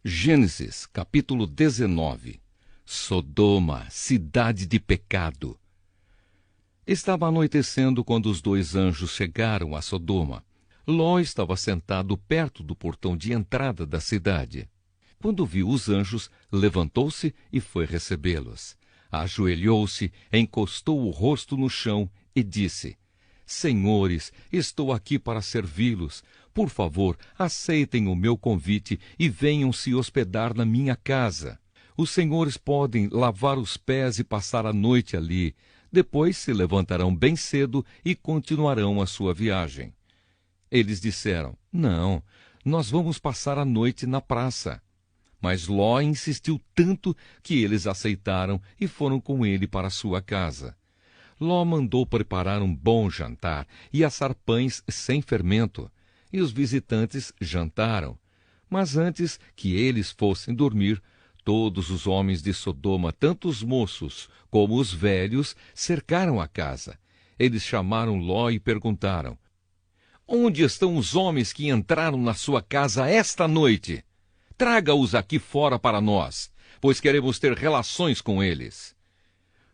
Gênesis, capítulo 19. Sodoma, cidade de pecado. Estava anoitecendo quando os dois anjos chegaram a Sodoma. Ló estava sentado perto do portão de entrada da cidade. Quando viu os anjos, levantou-se e foi recebê-los. Ajoelhou-se, encostou o rosto no chão e disse: Senhores, estou aqui para servi-los. Por favor, aceitem o meu convite e venham se hospedar na minha casa. Os senhores podem lavar os pés e passar a noite ali. Depois se levantarão bem cedo e continuarão a sua viagem. Eles disseram: Não, nós vamos passar a noite na praça. Mas Ló insistiu tanto que eles aceitaram e foram com ele para sua casa. Ló mandou preparar um bom jantar e assar pães sem fermento. E os visitantes jantaram. Mas antes que eles fossem dormir, todos os homens de Sodoma, tanto os moços como os velhos, cercaram a casa. Eles chamaram Ló e perguntaram: Onde estão os homens que entraram na sua casa esta noite? Traga-os aqui fora para nós, pois queremos ter relações com eles.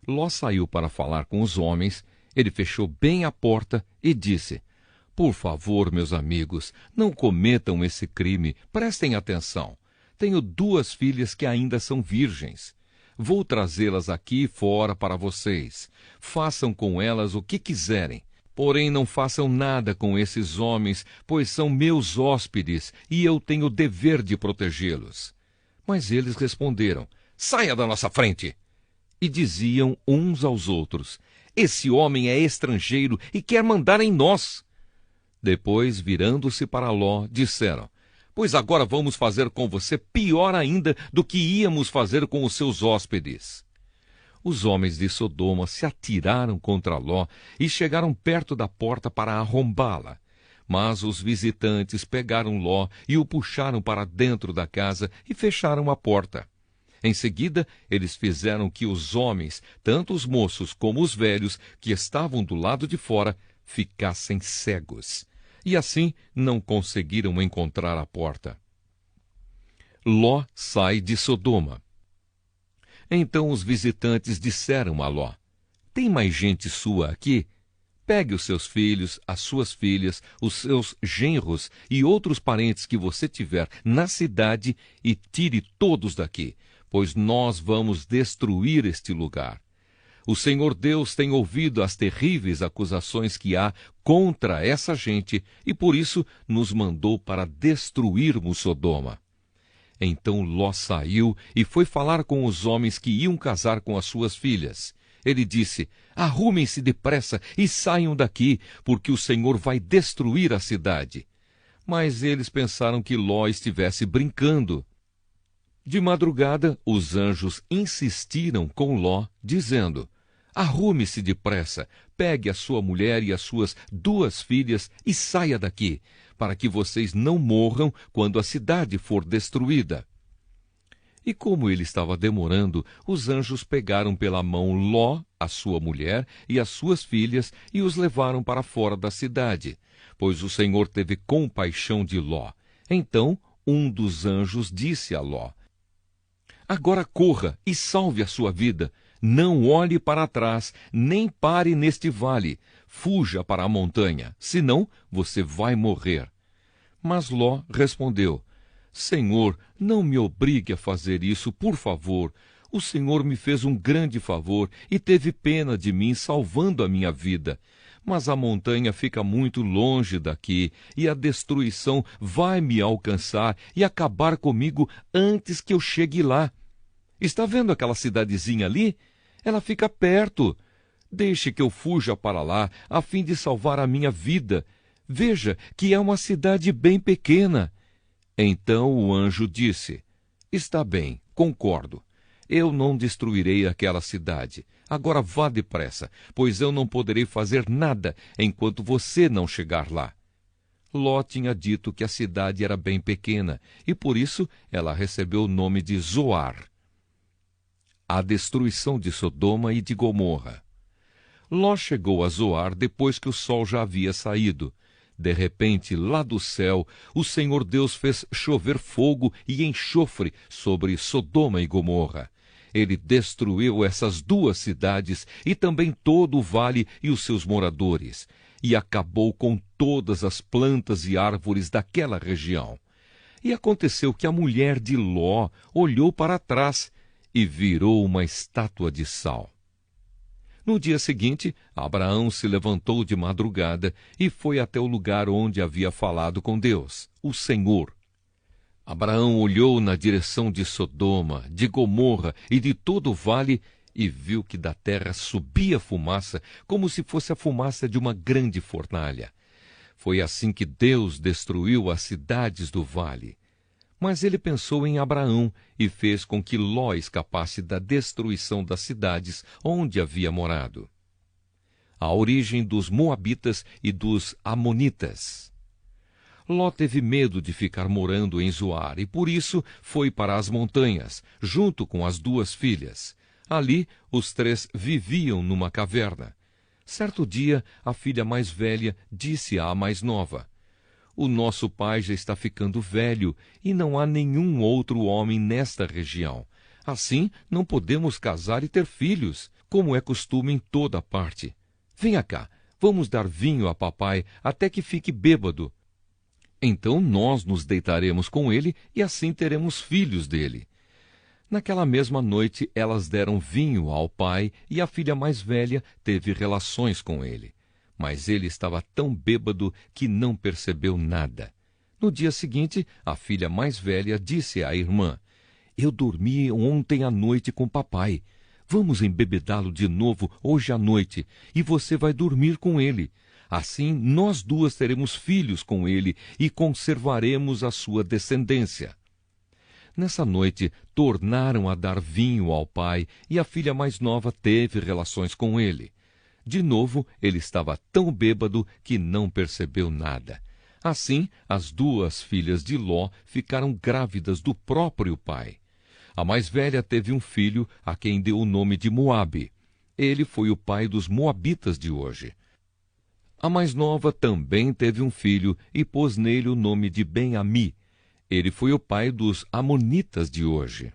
Ló saiu para falar com os homens. Ele fechou bem a porta e disse: Por favor, meus amigos, não cometam esse crime. Prestem atenção. Tenho 2 filhas que ainda são virgens. Vou trazê-las aqui fora para vocês. Façam com elas o que quiserem. Porém, não façam nada com esses homens, pois são meus hóspedes e eu tenho o dever de protegê-los. Mas eles responderam: Saia da nossa frente! E diziam uns aos outros: Esse homem é estrangeiro e quer mandar em nós. Depois, virando-se para Ló, disseram: Pois agora vamos fazer com você pior ainda do que íamos fazer com os seus hóspedes. Os homens de Sodoma se atiraram contra Ló e chegaram perto da porta para arrombá-la. Mas os visitantes pegaram Ló e o puxaram para dentro da casa e fecharam a porta. Em seguida, eles fizeram que os homens, tanto os moços como os velhos, que estavam do lado de fora, ficassem cegos. E assim não conseguiram encontrar a porta. Ló sai de Sodoma. Então os visitantes disseram a Ló: Tem mais gente sua aqui? Pegue os seus filhos, as suas filhas, os seus genros e outros parentes que você tiver na cidade e tire todos daqui, pois nós vamos destruir este lugar. O Senhor Deus tem ouvido as terríveis acusações que há contra essa gente e por isso nos mandou para destruirmos Sodoma. Então Ló saiu e foi falar com os homens que iam casar com as suas filhas. Ele disse: Arrumem-se depressa e saiam daqui, porque o Senhor vai destruir a cidade. Mas eles pensaram que Ló estivesse brincando. De madrugada, os anjos insistiram com Ló, dizendo: Arrume-se depressa, pegue a sua mulher e as suas 2 filhas e saia daqui, para que vocês não morram quando a cidade for destruída. E como ele estava demorando, os anjos pegaram pela mão Ló, a sua mulher e as suas filhas e os levaram para fora da cidade, pois o Senhor teve compaixão de Ló. Então um dos anjos disse a Ló: Agora corra e salve a sua vida. Não olhe para trás, nem pare neste vale. Fuja para a montanha, senão você vai morrer. Mas Ló respondeu: Senhor, não me obrigue a fazer isso, por favor. O Senhor me fez um grande favor e teve pena de mim, salvando a minha vida. Mas a montanha fica muito longe daqui, e a destruição vai me alcançar e acabar comigo antes que eu chegue lá. Está vendo aquela cidadezinha ali? Ela fica perto. Deixe que eu fuja para lá, a fim de salvar a minha vida. Veja que é uma cidade bem pequena. Então o anjo disse: Está bem, concordo. Eu não destruirei aquela cidade. Agora vá depressa, pois eu não poderei fazer nada enquanto você não chegar lá. Ló tinha dito que a cidade era bem pequena, e por isso ela recebeu o nome de Zoar. A destruição de Sodoma e de Gomorra. Ló chegou a Zoar depois que o sol já havia saído. De repente, lá do céu, o Senhor Deus fez chover fogo e enxofre sobre Sodoma e Gomorra. Ele destruiu essas duas cidades e também todo o vale e os seus moradores, e acabou com todas as plantas e árvores daquela região. E aconteceu que a mulher de Ló olhou para trás e virou uma estátua de sal. No dia seguinte, Abraão se levantou de madrugada e foi até o lugar onde havia falado com Deus, o Senhor. Abraão olhou na direção de Sodoma, de Gomorra e de todo o vale e viu que da terra subia fumaça, como se fosse a fumaça de uma grande fornalha. Foi assim que Deus destruiu as cidades do vale. Mas ele pensou em Abraão e fez com que Ló escapasse da destruição das cidades onde havia morado. A origem dos Moabitas e dos Amonitas. Ló teve medo de ficar morando em Zoar e por isso foi para as montanhas, junto com as duas filhas. Ali, os três viviam numa caverna. Certo dia, a filha mais velha disse à mais nova: "O nosso pai já está ficando velho e não há nenhum outro homem nesta região. Assim, não podemos casar e ter filhos, como é costume em toda parte. Venha cá, vamos dar vinho a papai até que fique bêbado. Então nós nos deitaremos com ele e assim teremos filhos dele." Naquela mesma noite, elas deram vinho ao pai e a filha mais velha teve relações com ele. Mas ele estava tão bêbado que não percebeu nada. No dia seguinte, a filha mais velha disse à irmã: "Eu dormi ontem à noite com papai. Vamos embebedá-lo de novo hoje à noite e você vai dormir com ele. Assim, nós duas teremos filhos com ele e conservaremos a sua descendência." Nessa noite, tornaram a dar vinho ao pai e a filha mais nova teve relações com ele. De novo, ele estava tão bêbado que não percebeu nada. Assim, as duas filhas de Ló ficaram grávidas do próprio pai. A mais velha teve um filho a quem deu o nome de Moabe. Ele foi o pai dos Moabitas de hoje. A mais nova também teve um filho e pôs nele o nome de Ben-Ami. Ele foi o pai dos Amonitas de hoje.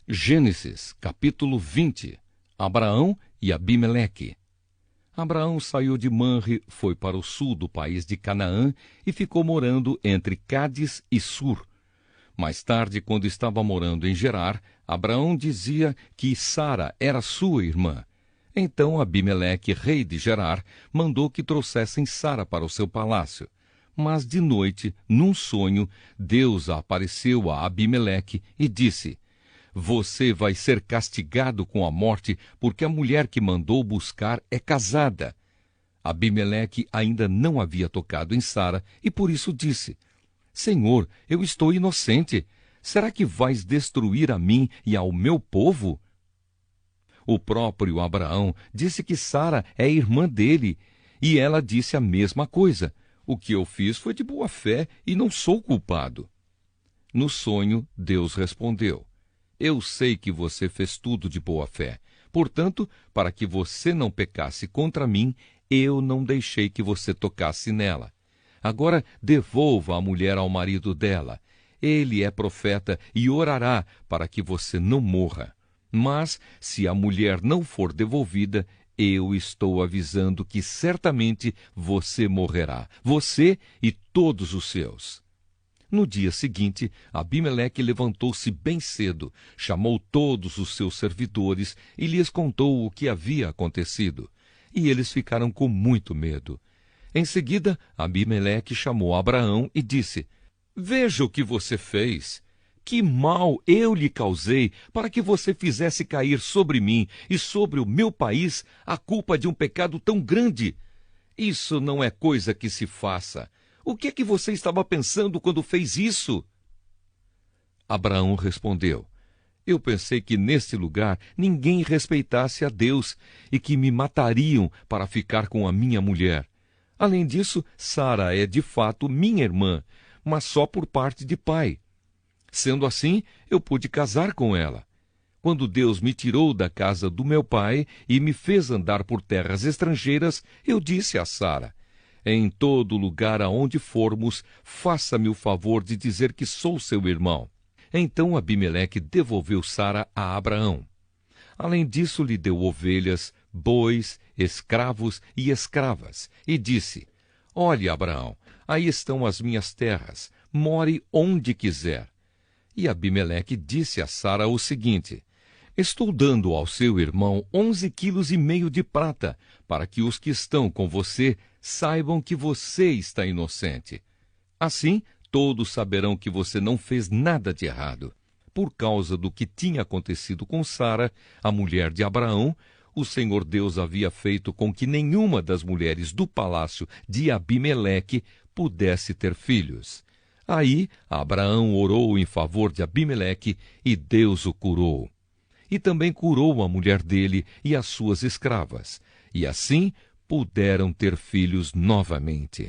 Gênesis, capítulo 20. Abraão e Abimeleque. Abraão saiu de Manre, foi para o sul do país de Canaã e ficou morando entre Cádiz e Sur. Mais tarde, quando estava morando em Gerar, Abraão dizia que Sara era sua irmã. Então Abimeleque, rei de Gerar, mandou que trouxessem Sara para o seu palácio. Mas de noite, num sonho, Deus apareceu a Abimeleque e disse: "Você vai ser castigado com a morte, porque a mulher que mandou buscar é casada." Abimeleque ainda não havia tocado em Sara e por isso disse: "Senhor, eu estou inocente. Será que vais destruir a mim e ao meu povo?" O próprio Abraão disse que Sara é irmã dele, e ela disse a mesma coisa. "O que eu fiz foi de boa fé e não sou culpado." No sonho, Deus respondeu: "Eu sei que você fez tudo de boa fé. Portanto, para que você não pecasse contra mim, eu não deixei que você tocasse nela. Agora devolva a mulher ao marido dela. Ele é profeta e orará para que você não morra. Mas, se a mulher não for devolvida, eu estou avisando que certamente você morrerá, você e todos os seus." No dia seguinte, Abimeleque levantou-se bem cedo, chamou todos os seus servidores e lhes contou o que havia acontecido. E eles ficaram com muito medo. Em seguida, Abimeleque chamou Abraão e disse: "Veja o que você fez. Que mal eu lhe causei para que você fizesse cair sobre mim e sobre o meu país a culpa de um pecado tão grande? Isso não é coisa que se faça. O que é que você estava pensando quando fez isso?" Abraão respondeu: "Eu pensei que neste lugar ninguém respeitasse a Deus e que me matariam para ficar com a minha mulher. Além disso, Sara é de fato minha irmã, mas só por parte de pai. Sendo assim, eu pude casar com ela. Quando Deus me tirou da casa do meu pai e me fez andar por terras estrangeiras, eu disse a Sara: em todo lugar aonde formos, faça-me o favor de dizer que sou seu irmão. Então Abimeleque devolveu Sara a Abraão. Além disso, lhe deu ovelhas, bois, escravos e escravas, e disse: olhe, Abraão, aí estão as minhas terras, more onde quiser. E Abimeleque disse a Sara o seguinte: estou dando ao seu irmão 11,5 quilos de prata, para que os que estão com você saibam que você está inocente. Assim, todos saberão que você não fez nada de errado. Por causa do que tinha acontecido com Sara, a mulher de Abraão, o Senhor Deus havia feito com que nenhuma das mulheres do palácio de Abimeleque pudesse ter filhos. Aí Abraão orou em favor de Abimeleque e Deus o curou. E também curou a mulher dele e as suas escravas, e assim puderam ter filhos novamente.